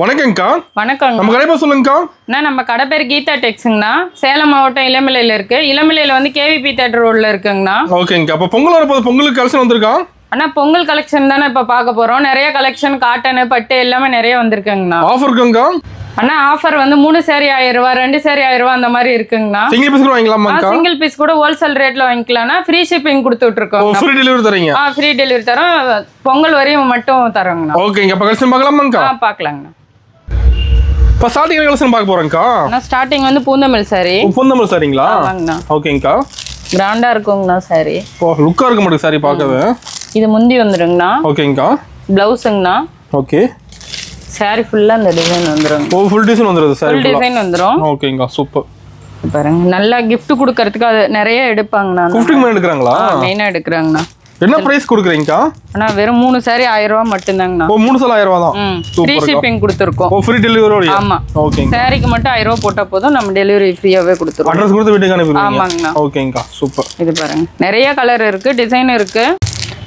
வணக்கம்க்கா. வணக்கங்க. நம்ம கடை பேர் சொல்லுங்கக்கா. நம்ம கடை பேர் கீதா டெக்ஸுங்கண்ணா. சேலம் மாவட்டம் இளம்பிள்ளையில இருக்கு. இளம்பிள்ளையில வந்து கேவிபி தியேட்டர் ரோட்ல இருக்குங்கண்ணா. ஓகேங்கக்கா. அப்போ பொங்கல் வரப்போது, பொங்கலுக்கு கலெக்ஷன் வந்திருக்கா? அண்ணா பொங்கல் கலெக்ஷன் தானே இப்போ பார்க்க போறோம். நிறைய கலெக்ஷன் காட்டன் பட்டு எல்லாமே நிறைய வந்திருக்குங்கண்ணா. ஆஃபர் இருக்குங்கக்கா? அண்ணா ஆஃபர் வந்து 3 சாரி 1000 ரூபாய், 2 சாரி 1000 ரூபாய் அந்த மாதிரி இருக்குங்கண்ணா. சிங்கிள் பீஸ் கூட வாங்கிக்கலாமாக்கா? சிங்கிள் பீஸ் கூட ஹோல்சேல் ரேட்ல வாங்கிக்கலாம்னா ஃப்ரீ ஷிப்பிங் கொடுத்துட்டு இருக்கோம். ஃப்ரீ டெலிவரி தரீங்க? ஃப்ரீ டெலிவரி தரோம். பொங்கல் வரையும் மட்டும் தரோங்கண்ணா. ஓகேங்க. அப்போ கலெக்ஷன் பார்க்கலாமாங்கக்கா? பார்க்கலாங்கண்ணா. இப்போ ஸ்டார்டிங் கலெக்ஷன் பார்க்க போறேங்கக்கா. ஸ்டார்டிங் வந்து பூந்தமிழ் சாரி. பூந்தமிழ் சாரிங்களா? வாங்கண்ணா. ஓகேங்கக்கா. கிராண்டா இருக்குங்கண்ணா சாரி. லுக்கா இருக்க மாட்டேங்குது சாரி பார்க்கவே. இது முந்தி வந்துருங்கண்ணா. ஓகேங்கக்கா. பிளவுஸுங்கண்ணா. ஓகே. சாரி ஃபுல்லா இந்த டிசைன் வந்துரும். ஃபுல் டிசைன் வந்துருது சாரி. ஃபுல் டிசைன் வந்துரும். ஓகேங்கக்கா. சூப்பர். பாருங்க நல்லா gift கொடுக்கிறதுக்கு அது நிறைய எடுப்பாங்கண்ணா. கிஃப்ட்டுக்கு மேல எடுக்கறாங்களா? மெயினா எடுக்கறாங்கண்ணா. என்ன பிரைஸ் கொடுக்குறீங்கக்கா? அண்ணா வெறும் 3 சாரி 1000 ரூபாய் மட்டும்தாங்கண்ணா. 3 சாரி 1000 ரூபாய் தான். ஃப்ரீ ஷிப்பிங் கொடுத்துருக்கோம். Free delivery. ஆமா. ஓகேங்க. சாரிக்கு மட்டும் 1000 ரூபாய் போட்டா போதும், நம்ம டெலிவரி ஃப்ரீயாவே கொடுத்துருவோம். அட்ரஸ் கொடுத்து வீட்டுக்கு அனுப்பிடுவீங்க? ஆமாங்கண்ணா. ஓகேங்கக்கா. சூப்பர். இது பாருங்க நிறைய கலர் இருக்கு, டிசைன் இருக்கு.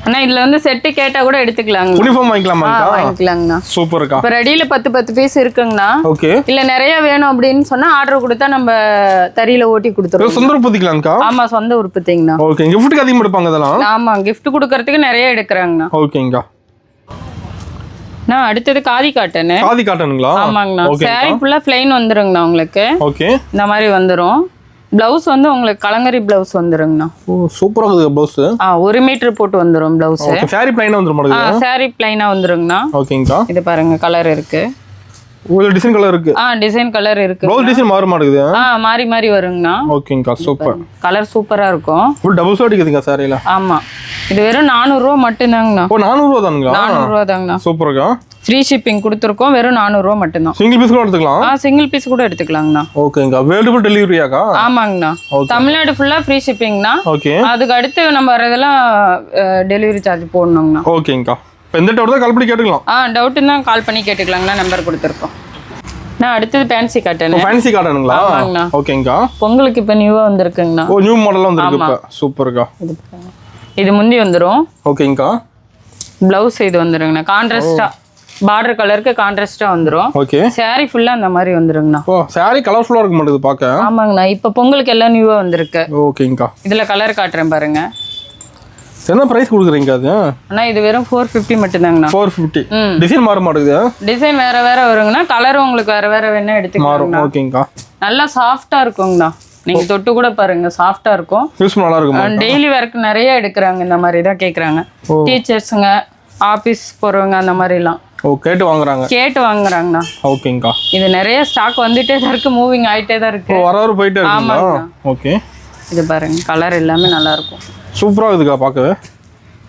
அண்ணா இதுல வந்து செட் கேட்டா கூட எடுத்துக்கலாங்க. யூனிஃபார்ம் வாங்கிக்கலாமாங்கக்கா? வாங்கிக்கலாங்கண்ணா. சூப்பர்க்கா. இப்ப ரெடியில 10 பீஸ் இருக்குங்கண்ணா. ஓகே. இல்ல நிறைய வேணும் அப்படின்னு சொன்னா ஆர்டர் கொடுத்தா நம்ம தறியில ஓட்டி கொடுத்துருவோம். சொந்த உற்பத்திக்கலாம்க்கா? ஆமா சொந்த உற்பத்திங்கண்ணா. ஓகே. கிஃப்ட்டுக்கு அதிகமாக எடுப்பாங்க இதெல்லாம்? ஆமா கிஃப்ட் கொடுக்கறதுக்கு நிறைய எடுக்கிறாங்கண்ணா. ஓகேங்கக்கா. நான் அடுத்தது காதி காட்டன். காதி காட்டனுங்களா? ஆமாங்கண்ணா. சாரி ஃபுல்லா பிளைன் வந்துருங்கண்ணா உங்களுக்கு. ஓகே. இந்த மாதிரி வந்துரும். பிளவுஸ் வந்து உங்களுக்கு கலங்கரி பிளவுஸ் வந்துருங்கண்ணா. ஓ சூப்பரா இருக்குது பிளவுஸ். 1 மீட்டர் போட்டு வந்துரும் பிளவுஸ். ஓகே. சாரி பிளைனா வந்துரும் மாட்டேங்குது. சாரி பிளைனா வந்துருங்கண்ணா. ஓகேங்கக்கா. இது பாருங்க கலர் இருக்கு. ஒரு டிசைன் கலர் இருக்கு. டிசைன் கலர் இருக்கு. பிளவுஸ் டிசைன் மாற மாட்டேங்குது. மாறி மாறி வருங்கண்ணா. ஓகேங்கக்கா. சூப்பர். கலர் சூப்பரா இருக்கும். ஃபுல் டபுள் ஷேட் இருக்குதுங்க சாரில. ஆமா. இது வெறும் 400 ரூபாய் மட்டும்தாங்கண்ணா. 400 ரூபாய் தானுங்களா? 400 ரூபாய் தாங்கண்ணா. சூப்பர்க்கா. ஃப்ரீ ஷிப்பிங் கொடுத்துருக்கோம். வெறும் 400 ரூபாய் மட்டும்தான். சிங்கிள் பீஸ் கூட எடுத்துக்கலாம்? சிங்கிள் பீஸ் கூட எடுத்துக்கலாங்கண்ணா. ஓகேங்கா. வேர்ல்டு டெலிவரியாக்கா? ஆமாங்கண்ணா. தமிழ்நாடு ஃபுல்லா ஃப்ரீ ஷிப்பிங்ண்ணா. ஓகே. அதுக்கு அடுத்து நம்ம வரதெல்லாம் டெலிவரி சார்ஜ் போடணுங்கண்ணா. ஓகேங்கா. இப்போ எந்த டவுட் தான் கால் பண்ணி கேட்டுக்கலாம்? டவுட்னா கால் பண்ணி கேட்டுக்கலாங்கண்ணா. நம்பர் கொடுத்துருக்கோம். நான் அடுத்தது ஃபேன்சி காட்டன். ஃபேன்சி காட்டனுங்களா? ஆமாங்கண்ணா. ஓகேங்கா. பொங்கலுக்கு இப்போ நியூவா வந்திருக்குங்கண்ணா. நியூ மாடலா வந்திருக்கு இப்போ. சூப்பர்க்கா. இது முந்தி வந்துரும். ஓகேங்கா. பிளவுஸ் இது வந்துருங்கண்ணா. கான்ட்ராஸ்டா பார்டர் கலருக்கு கான்ட்ராஸ்டா வந்துரும். ஓகே. சாரி ஃபுல்லா அந்த மாதிரி வந்துருங்கண்ணா. சாரி கலர்ஃபுல்லா இருக்க மாட்டேங்குது பார்க்க. ஆமாங்கண்ணா. இப்போ பொங்கலுக்கு எல்லாம் நியூவா வந்திருக்கு. ஓகேங்கா. இதுல கலர் காட்டுறேன் பாருங்க. என்ன பிரைஸ் கொடுக்குறீங்க அது? அண்ணா இது வெறும் 450 மட்டும்தாங்கண்ணா. 450. டிசைன் மாற மாட்டேங்குது. டிசைன் வேற வேற வருங்கண்ணா. கலர் உங்களுக்கு வேற வேற வேணா எடுத்துக்கலாம். ஓகேங்கா. நல்லா சாஃப்டா இருக்குங்கண்ணா. நீங்க தொட்டு கூட பாருங்க சாஃப்டா இருக்கும். யூஸ் நல்லா இருக்கும். டெய்லி ஒர்க் நிறைய எடுக்கிறாங்க. இந்த மாதிரி தான் கேக்குறாங்க. டீச்சர்ஸுங்க, ஆபீஸ் போறவங்க அந்த மாதிரி எல்லாம் கேட்டு வாங்குறாங்கண்ணா. ஓகேங்கா. இது நிறைய ஸ்டாக் வந்துட்டே தான் இருக்கு, மூவிங் ஆயிட்டே தான் இருக்கு. வர போயிட்டே இருக்குங்களா? ஓகே. இது பாருங்க கலர் எல்லாமே நல்லா இருக்கும். சூப்பரா இருக்குதுக்கா பார்க்கவே.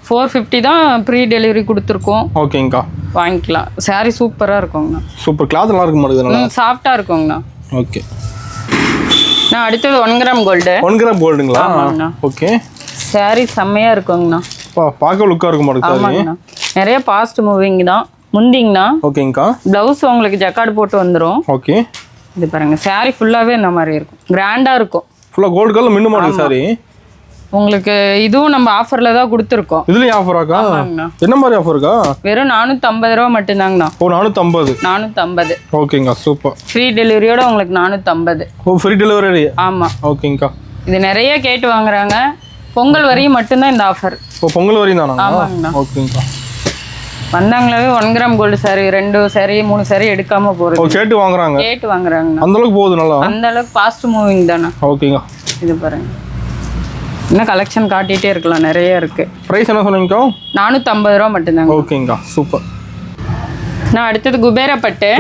450 தான் ப்ரீ டெலிவரி கொடுத்துருக்கோம். ஓகேங்கா. வாங்கிக்கலாம். சாரி சூப்பரா இருக்குங்கண்ணா. சூப்பர். கிளாத் நல்லா இருக்க மாட்டேங்குது. சாஃப்டா இருக்குங்கண்ணா. ஓகே. நான் அடுத்தது 1 கிராம் கோல்டு. 1 கிராம் கோல்டுங்களா? ஓகே. சாரி செம்மையா இருக்குங்கண்ணா. பார்க்க லுக்கா இருக்க மாட்டேங்குது. நிறைய பாஸ்ட் மூவிங் தான். முந்திங்கண்ணா. ஓகேங்கா. பிளவுஸ் உங்களுக்கு ஜக்கார்டு போட்டு வந்துரும். ஓகே. இது பாருங்க சாரி ஃபுல்லாவே இந்த மாதிரி இருக்கும். கிராண்டா இருக்கும். ஃபுல்லா கோல்ட் கலர் மின்னு மாடல் சாரி. உங்களுக்கு இதுவும் நம்ம ஆஃபர்ல தான் கொடுத்துருக்கோம். இதுலயும் ஆஃபராக்கா? என்ன மாதிரி ஆஃபர்க்கா? வெறும் 450 ரூபாய் மட்டும்தாங்கண்ணா. 450. 450. ஓகேங்கா. சூப்பர். ஃப்ரீ டெலிவரியோட உங்களுக்கு 450. Free delivery? ஆமா. ஓகேங்கா. இது நிறைய கேட்டு வாங்குறாங்க. பொங்கல் வரையும் மட்டும்தான் இந்த ஆஃபர். பொங்கல் வரையும் தானா? ஆமாங்கண்ணா. ஓகேங்கா. வந்தாங்களாவே 1 கிராம் கோல்டு சாரி 2 சாரி 3 சாரி எடுக்காம போறது. கேட்டு வாங்குறாங்க. அந்த அளவுக்கு போகுது. நல்லா அந்த அளவுக்கு பாஸ்ட் மூவிங் தானே. ஓகேங்கா. இது பாருங்க இன்னும் கலெக்ஷன் காட்டிட்டே இருக்கலாம். நிறைய இருக்கு. பிரைஸ் என்ன சொன்னீங்கக்கா? 450 ரூபாய் மட்டும்தாங்க. ஓகேங்கா. சூப்பர். நான் அடுத்தது குபேர பட்டு.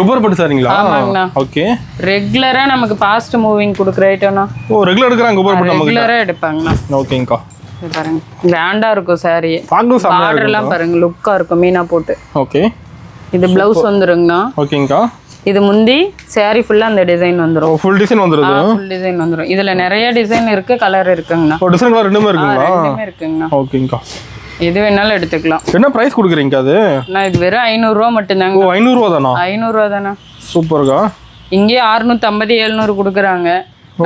சாரிங்களா? ஆமாங்கண்ணா. ஓகே. ரெகுலரா நமக்கு பாஸ்ட் மூவிங் கொடுக்குற ஐட்டம்னா. ரெகுலர் எடுக்கறாங்க குபேர பட்டு நமக்கு. ரெகுலரா எடுப்பாங்கண்ணா. ஓகேங்கா. இது பாருங்க கிராண்டா இருக்கும் சாரி. பார்டர் எல்லாம் பாருங்க லுக்கா இருக்கும் மீனா போட்டு. ஓகே. இது பிளவுஸ் வந்துருங்கண்ணா. ஓகேங்கா. இது முந்தி சாரி ஃபுல்லா அந்த டிசைன் வந்துரும். ஃபுல் டிசைன் வந்துருது. ஃபுல் டிசைன் வந்துரும். இதுல நிறைய டிசைன் இருக்கு, கலர் இருக்குங்கண்ணா. டிசைன் கலர் ரெண்டுமே இருக்குங்களா? ரெண்டுமே இருக்குங்கண்ணா. ஓகேங்கா. எது வேணாலும் எடுத்துக்கலாம். என்ன பிரைஸ் கொடுக்குறீங்க அது? நான் இது வெறும் 500 ரூபாய் மட்டும்தாங்க. 500 ரூபாய் தானா? 500 ரூபாய் தானா? சூப்பர்க்கா. இங்கே 650 700 கொடுக்குறாங்க.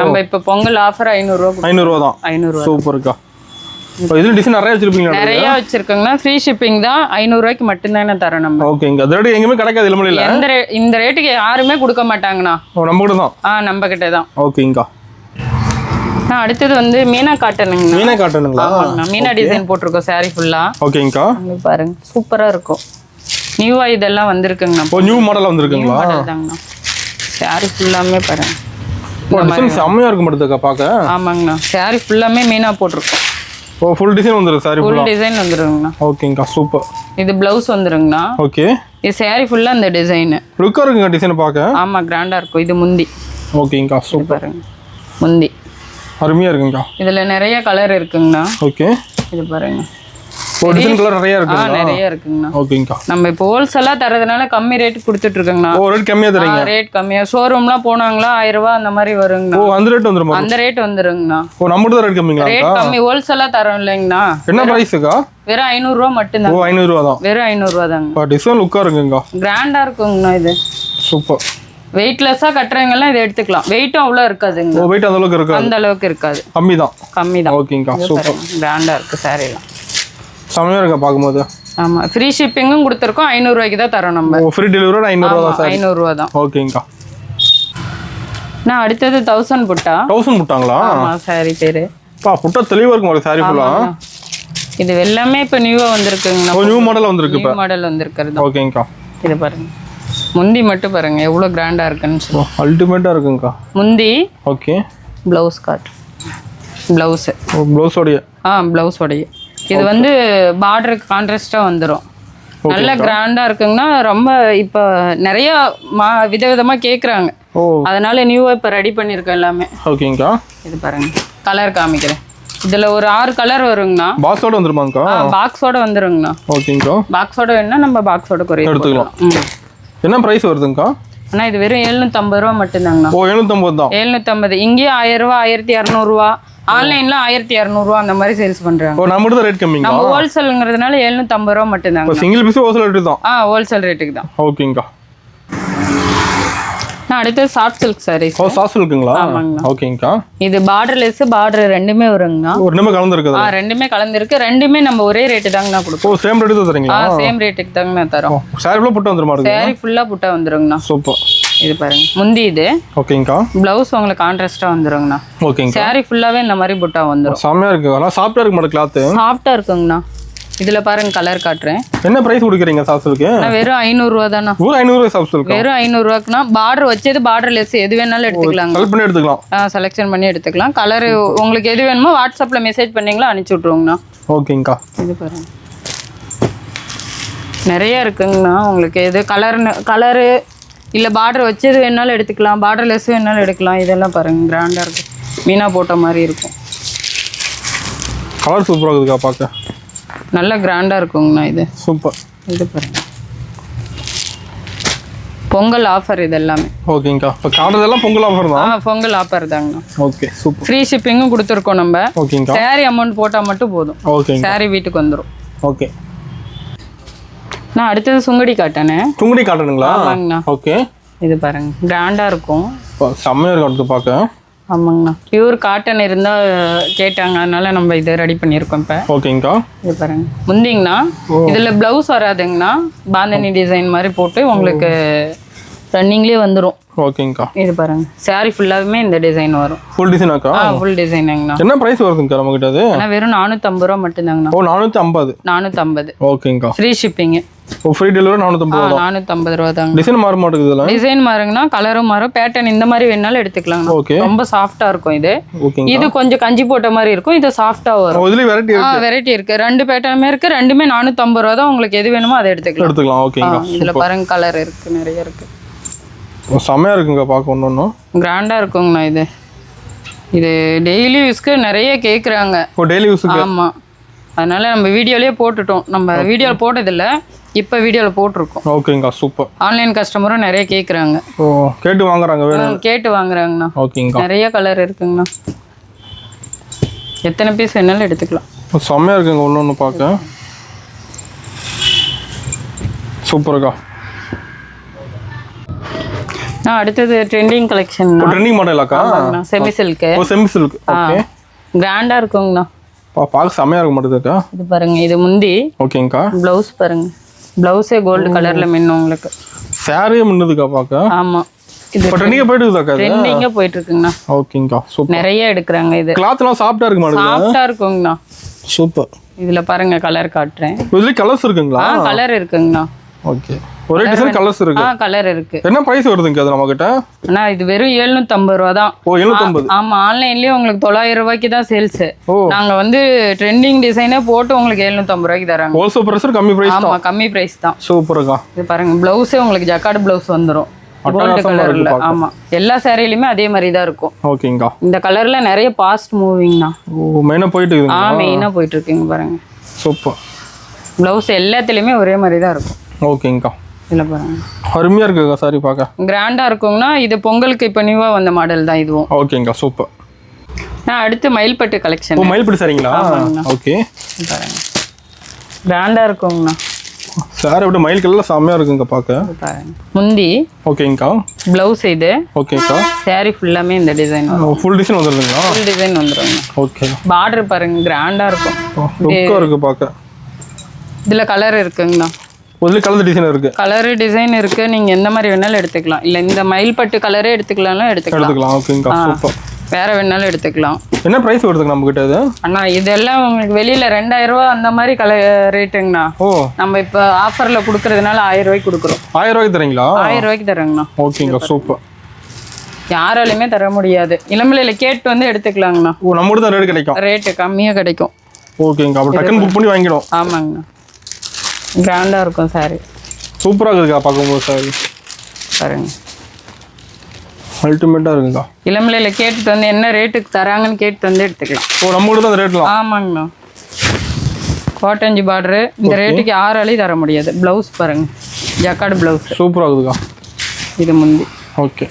நம்ம இப்ப பொங்கல் ஆஃபர் 500 ரூபாய். 500 ரூபாய் தான். 500 ரூபாய். சூப்பர்க்கா. இதுல டிசைன் நிறைய வச்சிருப்பீங்களா? நிறைய வச்சிருக்கோங்கண்ணா. ஃப்ரீ ஷிப்பிங் தான். 500 ரூபாய்க்கு மட்டும்தானே தரோம் நம்ம. ஓகேங்க. அது ரேட் எங்கேயுமே கிடைக்காது இளமலையில. இந்த ரேட்டுக்கு யாருமே கொடுக்க மாட்டாங்கண்ணா. நம்ம கிட்ட தான். நம்ம கிட்ட தான். ஓகேங்கா. அடுத்தது வந்து மீனா காட்டனுங்க. மீனா காட்டனுங்களா? மீனா டிசைன் போட்டிருக்கோம் சாரி ஃபுல்லா. ஓகேங்கா. பாருங்க சூப்பரா இருக்கும். நியூவா இதெல்லாம் வந்திருக்குங்கண்ணா. நியூ மாடல் வந்திருக்குங்களா? மாடல் தாங்கண்ணா. சாரி ஃபுல்லாமே பாருங்க. டிசைன் செம்மையா இருக்கு மட்டும்க்கா பாக்க. ஆமாங்கண்ணா. சாரி ஃபுல்லாமே மீனா போட்டிருக்கோம். ஃபுல் டிசைன் வந்துருக்கு சாரி ஃபுல்லா. ஃபுல் டிசைன் வந்துருங்கண்ணா. ஓகேங்கா சூப்பர். இது ப்ளவுஸ் வந்துருங்கண்ணா. ஓகே. இது சாரி ஃபுல்லா அந்த டிசைன். லுக்கா இருக்குங்க டிசைன் பாக்க. ஆமா கிராண்டா இருக்கும். இது முந்தி. ஓகேங்கா சூப்பர். பாருங்க முந்தி அருமையா இருக்குங்கா. இதுல நிறைய கலர் இருக்குங்கண்ணா. ஓகே. இது பாருங்க. டிசைன் கலர் நிறைய இருக்குங்க. நிறைய இருக்குங்கண்ணா. ஓகேங்கா. நம்ம இப்போ ஹோல்சேலா தரதுனால கம்மி ரேட் கொடுத்துட்டு இருக்கோங்கண்ணா. ரேட் கம்மியா தரீங்க? ரேட் கம்மியா. ஷோரூம்லாம் போனாங்களா 1000 ரூபாய் அந்த மாதிரி வருங்கண்ணா. அந்த ரேட் வந்துருமா? அந்த ரேட் வந்துருங்கண்ணா. நம்ம தான் ரேட் கம்மிங்களா? ரேட் கம்மி. ஹோல்சேலா தரோம் இல்லைங்கண்ணா. என்ன பிரைஸ்க்கா? வெறும் 500 ரூபாய் மட்டும் தான். 500 ரூபாய் தான். வெறும் 500 ரூபாய் தாங்க. டிசைன் லுக்கா இருக்குங்க. கிராண்டா இருக்குங்கண்ணா. இது சூப்பர். வெயிட்லெஸ்ஸா கட்டுறவங்க எல்லாம் இதை எடுத்துக்கலாம். வெயிட்டும் அவ்வளோ இருக்காதுங்க. வெயிட் அந்த அளவுக்கு இருக்காது. அந்த அளவுக்கு இருக்காது. கம்மி தான். கம்மி தான். ஓகேங்கா சூப்பர். கிராண்டா இருக்கு சாரிலாம். செமையா இருக்கா பாக்கும்போது. ஆமா ஃப்ரீ ஷிப்பிங்கும் கொடுத்துருக்கோம். 500 ரூபாய்க்கு தான் தரோம் நம்ம. ஃப்ரீ டெலிவரி 500 ரூபாய் தான். 500 ரூபாய் தான். ஓகேங்கா. நான் அடுத்தது 1000 புட்டா. 1000 புட்டாங்களா? ஆமா சாரி பேரு. புட்டா தெளிவா இருக்கும் ஒரு சாரி ஃபுல்லா. இது எல்லாமே இப்ப நியூவா வந்திருக்குங்க. நியூ மாடல் வந்திருக்கு. நியூ மாடல் வந்திருக்கிறது. ஓகேங்கா. இது பாருங்க. முந்தி மட்டும் பாருங்க எவ்வளவு கிராண்டா இருக்குன்னு சொல்லி. அல்டிமேட்டா இருக்குங்கா. முந்தி. ஓகே. ப்ளவுஸ் காட். ப்ளவுஸ். ப்ளவுஸ் ஓடிய. ப்ளவுஸ் ஓடிய. இது வந்து பார்டருக்கு கான்ட்ராஸ்டா வந்துரும். நல்ல கிராண்டா இருக்குங்கன்னா ரொம்ப இப்ப நிறைய விதவிதமா கேக்குறாங்க. அதனால நியூவா இப்ப ரெடி பண்ணிருக்கோம் எல்லாமே. ஓகேங்கா. இது பாருங்க. கலர் காமிக்கிறேன். இதுல ஒரு 6 கலர் வருங்கண்ணா. பாக்ஸோட வந்துருமாங்கா? பாக்ஸோட வந்துருங்கண்ணா. ஓகேங்கா. பாக்ஸோட வேணா நம்ம பாக்ஸோட கொரியர் எடுத்துக்கலாம். என்ன பிரைஸ் வருதுங்கா? அண்ணா இது வெறும் 750 ரூபாய் மட்டும்தாங்கண்ணா. 750 தான். 750. இங்கே 1000 ரூபாய் 1200 ரூபாய். ஆன்லைன்ல 1200 ரூபாய் அந்த மாதிரி சேல்ஸ் பண்றாங்க. நம்ம தான் ரேட் கம்மிங்க. நம்ம ஹோல்சேல்ங்கிறதுனால 750 ரூபாய் மட்டும்தாங்க. சிங்கிள் பீஸ் ஹோல்சேல் ரேட் தான். ஹோல்சேல் ரேட்டுக்கு தான். ஓகேங்கா. அடுத்து சாஃப்ட் சில்க் சாரீஸ். சாஃப்ட் சில்க்குங்களா? ஆமாங்கண்ணா. ஓகேங்கா. இது பார்டர்லெஸ் பார்டர் ரெண்டுமே வருங்கண்ணா. ரெண்டுமே கலந்துருக்கு. ரெண்டுமே கலந்துருக்கு. ரெண்டுமே நம்ம ஒரே ரேட்டு தாங்கண்ணா கொடுப்போம். சேம் ரேட்டு தான் தரீங்களா? சேம் ரேட்டுக்கு தாங்கண்ணா தரோம். சாரி ஃபுல்லா புட்டா வந்துருமா? சாரி ஃபுல்லா புட்டா வந்துருங்கண்ணா. சூப்பர். இது பாருங்க முந்தி இது. ஓகேங்கா. ப்ளவுஸ் உங்களுக்கு கான்ட்ராஸ்டா வந்துருங்கண்ணா. ஓகேங்க. சாரி ஃபுல்லாவே இந்த மாதிரி புட்டா வந்துரும். செமையா இருக்கு. ஆனா சாஃப்ட்டா இருக்கு மாட்டே கிளாத். சாஃப்ட்டா இருக்குங்கண்ணா. இதுல பாருங்க கலர் காட்டுறேன். என்ன பிரைஸ் கொடுக்குறீங்க சாஃப்ட் சில்க்கு? வெறும் 500 ரூபாய் தானா. 500 ரூபாய் சாஃப்ட் சில்க். வெறும் 500 ரூபாய்க்குனா பார்டர் வச்சது பார்டர்லெஸ் எது வேணாலும் எடுத்துக்கலாம். செலக்ட் பண்ணி எடுத்துக்கலாம். செலக்ஷன் பண்ணி எடுத்துக்கலாம். கலர் உங்களுக்கு எது வேணுமோ வாட்ஸ்அப்ல மெசேஜ் பண்ணீங்களா அனுப்பிச்சு விட்ருவோங்கண்ணா. ஓகேங்கா. இது பாருங்க நிறைய இருக்குங்கண்ணா. உங்களுக்கு எது கலரு இல்ல பார்டர் வச்சது வேணாலும் எடுத்துக்கலாம். பார்டர்லெஸ் வேணாலும் எடுக்கலாம். இதெல்லாம் பாருங்க கிராண்டா இருக்கு. மீனா போட்ட மாதிரி இருக்கும். கலர் சூப்பரா இருக்குக்கா பார்க்க. நல்ல கிராண்டா இருக்குங்கண்ணா. இது சூப்பர். இது பாருங்க பொங்கல் ஆஃபர் இது எல்லாமே. ஓகேங்கா. இப்போ காட்டுறதெல்லாம் பொங்கல் ஆஃபர் தான். பொங்கல் ஆஃபர் தாங்கண்ணா. Okay super. ஃப்ரீ ஷிப்பிங்கும் கொடுத்துருக்கோம் நம்ம. ஓகேங்கா. சாரி அமௌண்ட் போட்டால் மட்டும் போதும். ஓகேங்க. சாரி வீட்டுக்கு வந்துடும். ஓகே. நான் அடுத்தது சுங்குடி காட்டனே. சுங்குடி காட்டனுங்களா? ஆமாங்கண்ணா. ஓகே. இது பாருங்க கிராண்டா இருக்கும். செம்மையா இருக்கும் அடுத்து பார்க்க. ஆமாங்கண்ணா. பியூர் காட்டன் இருந்தால் கேட்டாங்க, அதனால நம்ம இதை ரெடி பண்ணியிருக்கோம் இப்போ. ஓகேங்கக்கா. இது பாருங்க முந்திங்கண்ணா. இதில் ப்ளவுஸ் வராதுங்கண்ணா. பாந்தனி டிசைன் மாதிரி போட்டு உங்களுக்கு ரன்னிங்லேயே வந்துடும். ஓகேங்கக்கா. இது பாருங்க சாரி ஃபுல்லாகவே இந்த டிசைன் வரும். ஃபுல் டிசைனாக்கா? ஃபுல் டிசைனுங்கண்ணா. என்ன ப்ரைஸ் வருதுங்கக்கா நம்ம கிட்ட? அது ஆனால் வெறும் 450 ரூபா மட்டும்தாங்கண்ணா. 450. 450. ஓகேங்கக்கா. Free shipping. Free delivery 450. 450 ரூபா தாங்க. டிசைன் மாற மாட்டேங்குது இதெல்லாம். டிசைன் மாறுங்கண்ணா. கலரும் மாறும். பேட்டர்ன் இந்த மாதிரி வேணாலும் எடுத்துக்கலாம். ஓகே. ரொம்ப சாஃப்ட்டா இருக்கும் இது. ஓகேங்க. இது கொஞ்சம் கஞ்சி போட்ட மாதிரி இருக்கும். இது சாஃப்ட்டா வரும். இதுல வெரைட்டி இருக்கு. வெரைட்டி இருக்கு. ரெண்டு பேட்டர்னுமே இருக்கு. ரெண்டுமே 450 ரூபா தான். உங்களுக்கு எது வேணுமோ அதை எடுத்துக்கலாம். ஓகேங்க. இதுல பாருங்க கலர் இருக்கு, நிறைய இருக்கு. செமையா இருக்குங்க பார்க்க. ஒண்ணு கிராண்டா இருக்குங்கண்ணா. இது டெய்லி யூஸ்க்கு நிறைய கேக்குறாங்க. டெய்லி யூஸ்க்கு? ஆமா. அதனால நம்ம வீடியோலயே போட்டுட்டோம். நம்ம வீடியோல போட்டதில்ல, இப்போ வீடியோல போட்டிருக்கோம். ஓகேங்க சூப்பர். ஆன்லைன் கஸ்டமரும் நிறைய கேக்குறாங்க. கேட்டு வாங்குறாங்க. வேணும் கேட்டு வாங்குறாங்கண்ணா. ஓகேங்க. நிறைய கலர் இருக்குங்கண்ணா. எத்தனை பீஸ் வேணாலும் எடுத்துக்கலாம். செம்மையா இருக்குங்க ஒண்ணு பார்க்க. சூப்பர்க்கா. அடுத்தது ட்ரெண்டிங் கலெக்ஷன். ட்ரெண்டிங் மாடலாக்கா? Semi silk. Semi silk. Okay. கிராண்டா இருக்குங்கண்ணா. பார்க்க செம்மையாக இருக்க மாட்டேதுக்கா. இது பாருங்க, இது முந்தி. ஓகேங்கக்கா. ப்ளவுஸ் பாருங்க, ப்ளவுஸே கோல்டு கலர்ல மின்னும் உங்களுக்கு. சாரியே மின்னுதுக்கா பார்க்க. ஆமா, இது ட்ரெண்டிங்காக போயிட்டு இருக்குதாக்கா. ட்ரெண்டிங்கா போயிட்டு இருக்குங்கண்ணா. ஓகேங்கக்கா சூப்பர். நிறைய எடுக்கிறாங்க. இது கிளாத்லாம் சாஃப்டா இருக்க மாட்டேங்குது. சாஃப்டா இருக்குங்கண்ணா. சூப்பர். இதுல பாருங்க கலர் காட்டுறேன். இதுல கலர்ஸ் இருக்குங்களா? கலர் இருக்குங்கண்ணா. ஓகே, ஒரே டிசைன் கலர்ஸ் இருக்கு. கலர் இருக்கு. என்ன பிரைஸ் வருதுங்க அது நம்ம கிட்ட? அண்ணா இது வெறும் 750 ரூபா தான். ஓ 750. ஆமா, ஆன்லைன்லயே உங்களுக்கு 900 ரூபாய்க்கு தான் சேல்ஸ். நாங்க வந்து ட்ரெண்டிங் டிசைனே போட்டு உங்களுக்கு 750 ரூபாய்க்கு தராங்க. ஹோல்சேல் பிரைஸ் கம்மி பிரைஸ் தான். ஆமா, கம்மி பிரைஸ் தான். சூப்பர்க்கா. இது பாருங்க, ப்ளவுஸே உங்களுக்கு ஜக்கார்ட் ப்ளவுஸ் வந்துரும். கோல்ட் கலர்ல. ஆமா, எல்லா சாரிலயுமே அதே மாதிரி தான் இருக்கும். ஓகேங்கா. இந்த கலர்ல நிறைய ஃபாஸ்ட் மூவிங்னா. ஓ மெயினா போயிட்டு இருக்குங்க. மெயினா போயிட்டு இருக்குங்க பாருங்க. சூப்பர். ப்ளவுஸ் எல்லாத்துலயுமே ஒரே மாதிரி தான் இருக்கும். ஓகேங்கா. இல்ல பாருங்க, அருமையா இருக்குங்க சாரி பார்க்க. கிராண்டா இருக்கும்னா இது பொங்கலுக்கு இப்ப நியூவா வந்த மாடல் தான் இதுவும். ஓகேங்கா சூப்பர். நான் அடுத்து மயில்பட்டு கலெக்ஷன். ஓ மயில்பட்டு சரிங்களா? ஓகே. பாருங்க, கிராண்டா இருக்குங்கண்ணா. சாரி விட மயில் கலர்ல செம்மையா இருக்குங்க பார்க்க. பாருங்க, முந்தி. ஓகேங்கா. ப்ளவுஸ் இது. ஓகேங்கா. சாரி ஃபுல்லாமே இந்த டிசைன் வரும். ஃபுல் டிசைன் வந்துருதுங்களா? ஃபுல் டிசைன் வந்துருங்க. ஓகே. பார்டர் பாருங்க, கிராண்டா இருக்கும். லுக்கா இருக்கு பார்க்க. இதுல கலர் இருக்குங்கண்ணா. ஒரே கலர் டிசைன் இருக்கு. கலர் டிசைன் இருக்கு. நீங்க எந்த மாதிரி வேணாலும் எடுத்துக்கலாம். இல்ல இந்த மயில்பட்டு கலரே எடுத்துக்கலாம். ஓகேங்கா சூப்பர். வேற வேணாலும் எடுத்துக்கலாம். என்ன பிரைஸ் வருதுங்க நம்ம கிட்ட இது? அண்ணா இதெல்லாம் உங்களுக்கு வெளியில 2000 ரூபா அந்த மாதிரி ரேட்டுங்கண்ணா. ஓ நம்ம இப்ப ஆஃபர்ல குடுக்கறதுனால 1000 ரூபாய்க்கு கொடுக்குறோம். 1000 ரூபாய்க்கு தரீங்களா? 1000 ரூபாய்க்கு தரேங்கண்ணா. ஓகேங்க சூப்பர். யாராலையுமே தர முடியாது. இளம்பிள்ளையில கேட்டு வந்து எடுத்துக்கலாங்கண்ணா. ஓ நம்ம தான் ரேட் கிடைக்கும். ரேட்டு கம்மியா கிடைக்கும். ஓகேங்க. அப்ப டக்குன்னு புக் பண்ணி வாங்கிடும். ஆமாங்கண்ணா, கிராண்டா இருக்கும் சாரி. சூப்பரா இருக்குக்கா பார்க்கும்போது சாரி. பாருங்க, அல்டிமேட்டா இருக்குக்கா. இளம்பிள்ளையில கேட்டுட்டு வந்து என்ன ரேட்டுக்கு தராங்கன்னு கேட்டு வந்து எடுத்துக்கலாம். ஓ நம்ம கூட தான் ரேட்லாம். ஆமாங்கண்ணா, கோட்டஞ்சி பார்டரு. இந்த ரேட்டுக்கு யாராலையும் தர முடியாது. ப்ளவுஸ் பாருங்க, ஜக்கார்டு ப்ளவுஸ். சூப்பரா இருக்குக்கா. இது முந்தி. ஓகே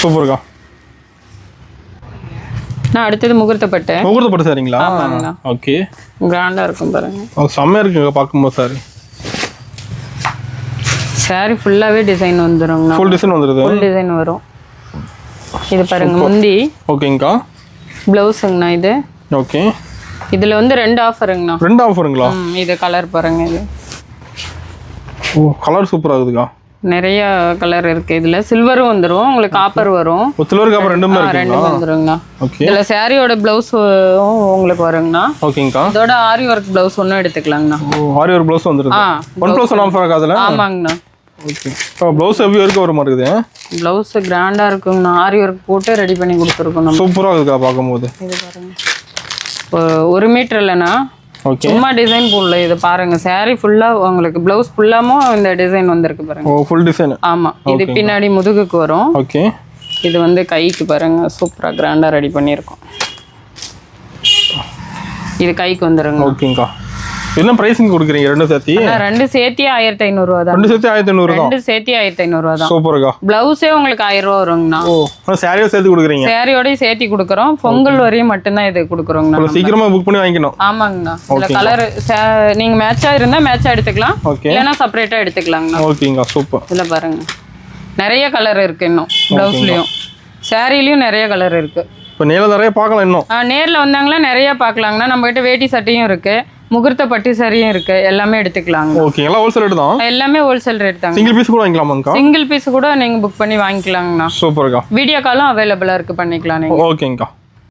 சூப்பர்க்கா. நான் அடுத்தது முகூர்த்தப்பட்டு. முகூர்த்தப்பட்டு சாரிங்களா? ஆமாங்கண்ணா. ஓகே. கிராண்டா இருக்கும் பாருங்க. செம்மையா இருக்குங்க பார்க்கும்போது சாரி. சாரி ஃபுல்லாவே டிசைன் வந்துருங்கண்ணா. ஃபுல் டிசைன் வந்துருது. ஃபுல் டிசைன் வரும். இது பாருங்க முந்தி. ஓகேங்கா. ப்ளவுஸுங்கண்ணா இது. ஓகே. இதுல வந்து 2 ஆஃபருங்கண்ணா. 2 ஆஃபருங்களா? இது கலர் பாருங்க. இது ஓ கலர் சூப்பரா இருக்குதுக்கா. நிறைய கலர் இருக்கு. இதுல சில்வரும் வந்துரும், உங்களுக்கு காப்பர் வரும். சில்வர் காப்பர் ரெண்டுமே இருக்குங்களா? ரெண்டும் வந்துருங்கண்ணா. ஓகே. இதுல சாரியோட ப்ளவுஸ் உங்களுக்கு வருங்கண்ணா. ஓகேங்கா. இதோட ஆரி ஒர்க் ப்ளவுஸ் ஒன்னும் எடுத்துக்கலாங்கண்ணா. ஓ ஆரி ஒர்க் ப்ளவுஸ் வந்துருது. 1+1 ஆஃபர் இருக்கா அதுல? ஆமாங்கண்ணா. ஓகே. ப்ளவுஸ் எப்படி வரைக்கும் வர மாட்டேங்குது? ப்ளவுஸ் கிராண்டா இருக்குங்கண்ணா. ஆரி ஒர்க் போட்டு ரெடி பண்ணி கொடுத்துருக்கோம் நம்ம. சூப்பரா இருக்குக்கா பார்க்கும்போது. இது பாருங்க, 1 மீட்டர் இல்லைண்ணா. ஓகே. சும்மா டிசைன் போடல. இது பாருங்க, சாரி ஃபுல்லா உங்களுக்கு ப்ளவுஸ் ஃபுல்லாமும் இந்த டிசைன் வந்திருக்கு பாருங்க. ஓ ஃபுல் டிசைன். ஆமா, இது பின்னாடி முதுகுக்கு வரும். ஓகே. இது வந்து கைக்கு பாருங்க, சூப்பரா கிராண்டா ரெடி பண்ணியிருக்கோம். இது கைக்கு வந்துருங்க. ஓகேங்கா. என்ன பிரைசிங் கொடுக்குறீங்க ரெண்டு சேர்த்தி? ரெண்டு சேர்த்தி 1500 ரூபா தான். ரெண்டு சேர்த்தி 1500 தான். ரெண்டு சேர்த்தி 1500 ரூபா தான். சூப்பர்க்கா. ப்ளவுஸே உங்களுக்கு 1000 ரூபா வருங்கண்ணா. ஓ சாரியோட சேர்த்து கொடுக்குறீங்க? சாரியோடய சேர்த்தி கொடுக்குறோம். பொங்கல் வரையும் மட்டும்தான் இது கொடுக்குறோங்கண்ணா. சீக்கிரமா புக் பண்ணி வாங்கிக்கணும். ஆமாங்கண்ணா. இதுல கலர் நீங்க மேட்சா இருந்தா மேட்சா எடுத்துக்கலாம். இல்லைன்னா செப்பரேட்டா எடுத்துக்கலாங்கண்ணா. ஓகேங்கா சூப்பர். இதுல பாருங்க, நிறைய கலர் இருக்கு. இன்னும் ப்ளவுஸ்லயும் சாரிலையும் நிறைய கலர் இருக்கு. இப்போ நேரில் நிறைய பார்க்கலாம். இன்னும் நேர்ல வந்தாங்களா நிறைய பார்க்கலாங்கண்ணா. நம்ம கிட்ட வேட்டி சட்டையும் இருக்கு, முகூர்த்த பட்டு சரியும் இருக்கு. எல்லாமே எடுத்துக்கலாங்க. ஓகே. எல்லாம் ஹோல்சேல் ரேட் தான். எல்லாமே ஹோல்சேல் ரேட் தாங்க. சிங்கிள் பீஸ் கூட வாங்கிக்கலாமாங்கா? சிங்கிள் பீஸ் கூட நீங்க புக் பண்ணி வாங்கிக்கலாங்கண்ணா. சூப்பர்க்கா. வீடியோ காலும் அவைலபிளா இருக்கு, பண்ணிக்கலாம் நீங்க. ஓகேங்கா.